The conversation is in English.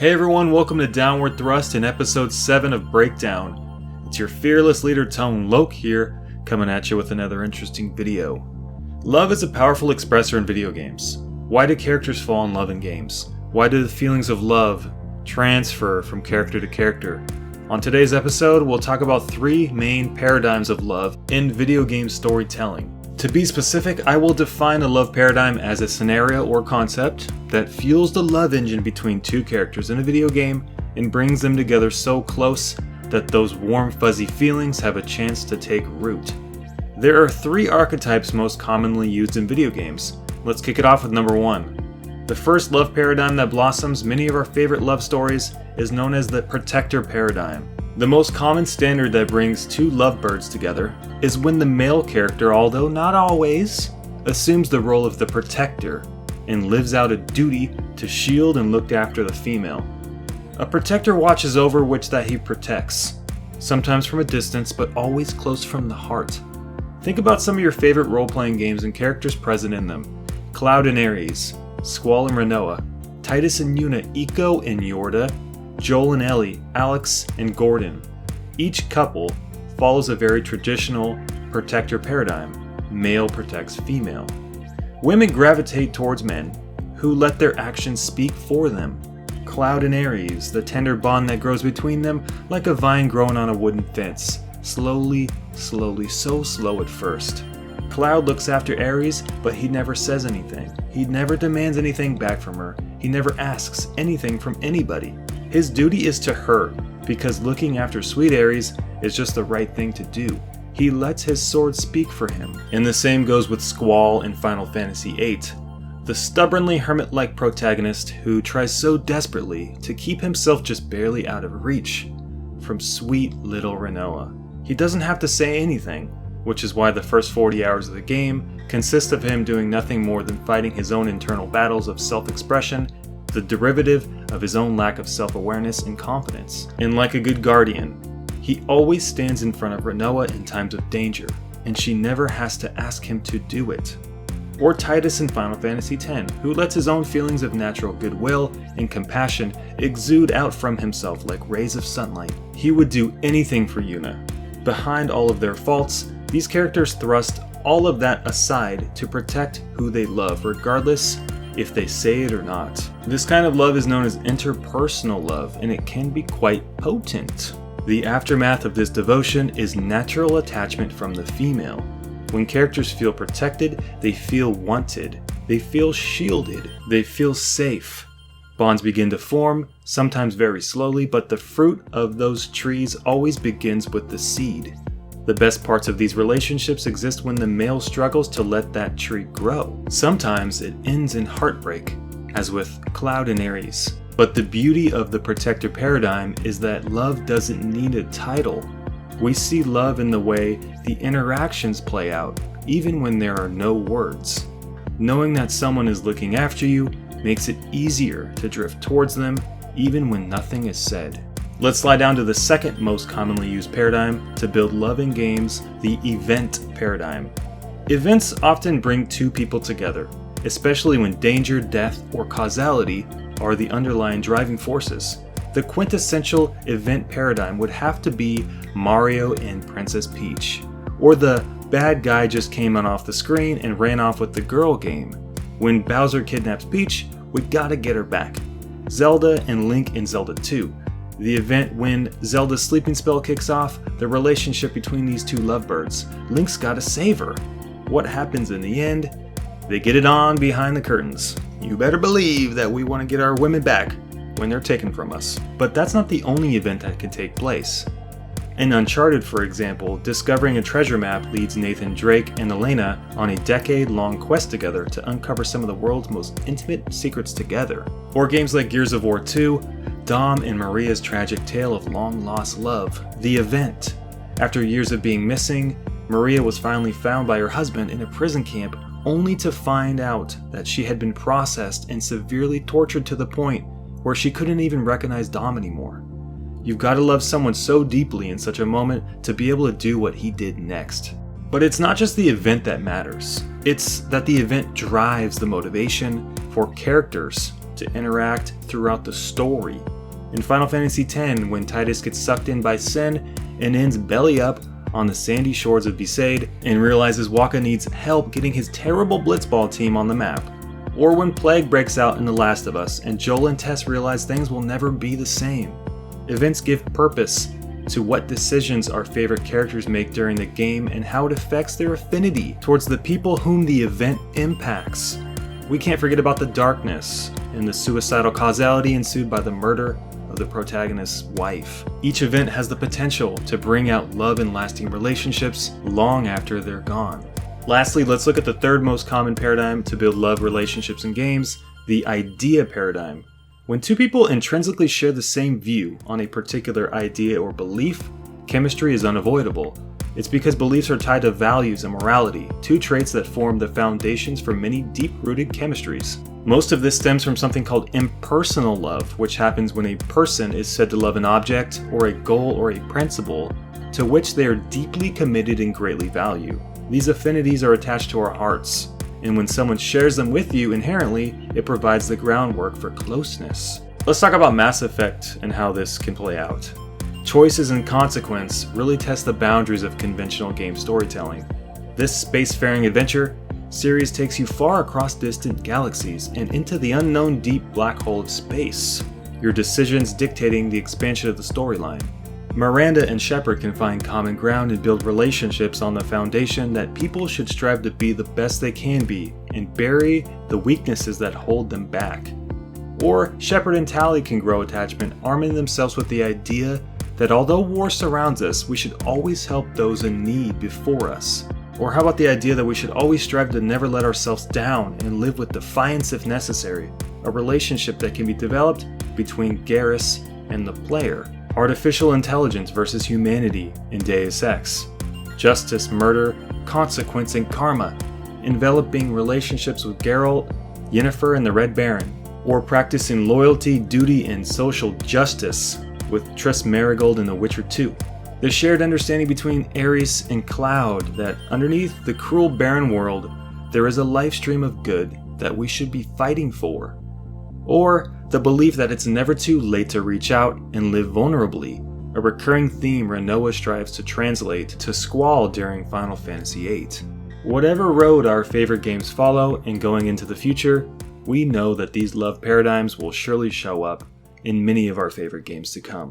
Hey everyone, welcome to Downward Thrust in episode 7 of Breakdown. It's your fearless leader ToneLoke here, coming at you with another interesting video. Love is a powerful expressor in video games. Why do characters fall in love in games? Why do the feelings of love transfer from character to character? On today's episode, we'll talk about 3 main paradigms of love in video game storytelling. To be specific, I will define a love paradigm as a scenario or concept that fuels the love engine between 2 characters in a video game and brings them together so close that those warm fuzzy feelings have a chance to take root. There are 3 archetypes most commonly used in video games. Let's kick it off with number 1. The first love paradigm that blossoms many of our favorite love stories is known as the protector paradigm. The most common standard that brings 2 lovebirds together is when the male character, although not always, assumes the role of the protector and lives out a duty to shield and look after the female. A protector watches over which that he protects, sometimes from a distance but always close from the heart. Think about some of your favorite role-playing games and characters present in them. Cloud and Ares, Squall and Renoa, Titus and Yuna, Eiko and Yorda, Joel and Ellie, Alex and Gordon. Each couple follows a very traditional protector paradigm. Male protects female. Women gravitate towards men who let their actions speak for them. Cloud and Ares, the tender bond that grows between them like a vine growing on a wooden fence. Slowly, so slow at first. Cloud looks after Ares, but he never says anything. He never demands anything back from her. He never asks anything from anybody. His duty is to her, because looking after sweet Ares is just the right thing to do. He lets his sword speak for him. And the same goes with Squall in Final Fantasy VIII, the stubbornly hermit-like protagonist who tries so desperately to keep himself just barely out of reach from sweet little Renoa. He doesn't have to say anything, which is why the first 40 hours of the game consist of him doing nothing more than fighting his own internal battles of self-expression, the derivative of his own lack of self-awareness and confidence. And like a good guardian, he always stands in front of Renoa in times of danger, and she never has to ask him to do it. Or Titus in Final Fantasy X, who lets his own feelings of natural goodwill and compassion exude out from himself like rays of sunlight. He would do anything for Yuna. Behind all of their faults, these characters thrust all of that aside to protect who they love, regardless if they say it or not. This kind of love is known as interpersonal love, and it can be quite potent. The aftermath of this devotion is natural attachment from the female. When characters feel protected, they feel wanted, they feel shielded, they feel safe. Bonds begin to form, sometimes very slowly, but the fruit of those trees always begins with the seed. The best parts of these relationships exist when the male struggles to let that tree grow. Sometimes it ends in heartbreak, as with Cloud and Ares. But the beauty of the protector paradigm is that love doesn't need a title. We see love in the way the interactions play out, even when there are no words. Knowing that someone is looking after you makes it easier to drift towards them, even when nothing is said. Let's slide down to the second most commonly used paradigm to build love in games, the event paradigm. Events often bring 2 people together, especially when danger, death, or causality are the underlying driving forces. The quintessential event paradigm would have to be Mario and Princess Peach, or the bad guy just came on off the screen and ran off with the girl game. When Bowser kidnaps Peach, we gotta get her back. Zelda and Link in Zelda 2. The event when Zelda's sleeping spell kicks off, the relationship between these 2 lovebirds. Link's gotta save her. What happens in the end? They get it on behind the curtains. You better believe that we want to get our women back when they're taken from us. But that's not the only event that can take place. In Uncharted, for example, discovering a treasure map leads Nathan Drake and Elena on a decade-long quest together to uncover some of the world's most intimate secrets together. Or games like Gears of War 2, Dom and Maria's tragic tale of long-lost love, the event. After years of being missing, Maria was finally found by her husband in a prison camp, only to find out that she had been processed and severely tortured to the point where she couldn't even recognize Dom anymore. You've got to love someone so deeply in such a moment to be able to do what he did next. But it's not just the event that matters. It's that the event drives the motivation for characters to to interact throughout the story. In Final Fantasy X, when Tidus gets sucked in by Sin and ends belly up on the sandy shores of Besaid and realizes Wakka needs help getting his terrible Blitzball team on the map. Or when Plague breaks out in The Last of Us and Joel and Tess realize things will never be the same. Events give purpose to what decisions our favorite characters make during the game and how it affects their affinity towards the people whom the event impacts. We can't forget about the darkness and the suicidal causality ensued by the murder of the protagonist's wife. Each event has the potential to bring out love and lasting relationships long after they're gone. Lastly, let's look at the third most common paradigm to build love relationships in games, the idea paradigm. When two people intrinsically share the same view on a particular idea or belief, chemistry is unavoidable. It's because beliefs are tied to values and morality, two traits that form the foundations for many deep-rooted chemistries. Most of this stems from something called impersonal love, which happens when a person is said to love an object or a goal or a principle to which they are deeply committed and greatly value. These affinities are attached to our hearts, and when someone shares them with you inherently, it provides the groundwork for closeness. Let's talk about Mass Effect and how this can play out. Choices and consequence really test the boundaries of conventional game storytelling. This spacefaring adventure series takes you far across distant galaxies and into the unknown deep black hole of space, your decisions dictating the expansion of the storyline. Miranda and Shepard can find common ground and build relationships on the foundation that people should strive to be the best they can be and bury the weaknesses that hold them back. Or Shepard and Tali can grow attachment, arming themselves with the idea that although war surrounds us, we should always help those in need before us. Or how about the idea that we should always strive to never let ourselves down and live with defiance if necessary, a relationship that can be developed between Garrus and the player. Artificial intelligence versus humanity in Deus Ex. Justice, murder, consequence, and karma, enveloping relationships with Geralt, Yennefer, and the Red Baron. Or practicing loyalty, duty, and social justice with Triss Merigold in The Witcher 2. The shared understanding between Ares and Cloud that underneath the cruel barren world, there is a life stream of good that we should be fighting for. Or the belief that it's never too late to reach out and live vulnerably, a recurring theme Renoa strives to translate to Squall during Final Fantasy VIII. Whatever road our favorite games follow and going into the future, we know that these love paradigms will surely show up in many of our favorite games to come.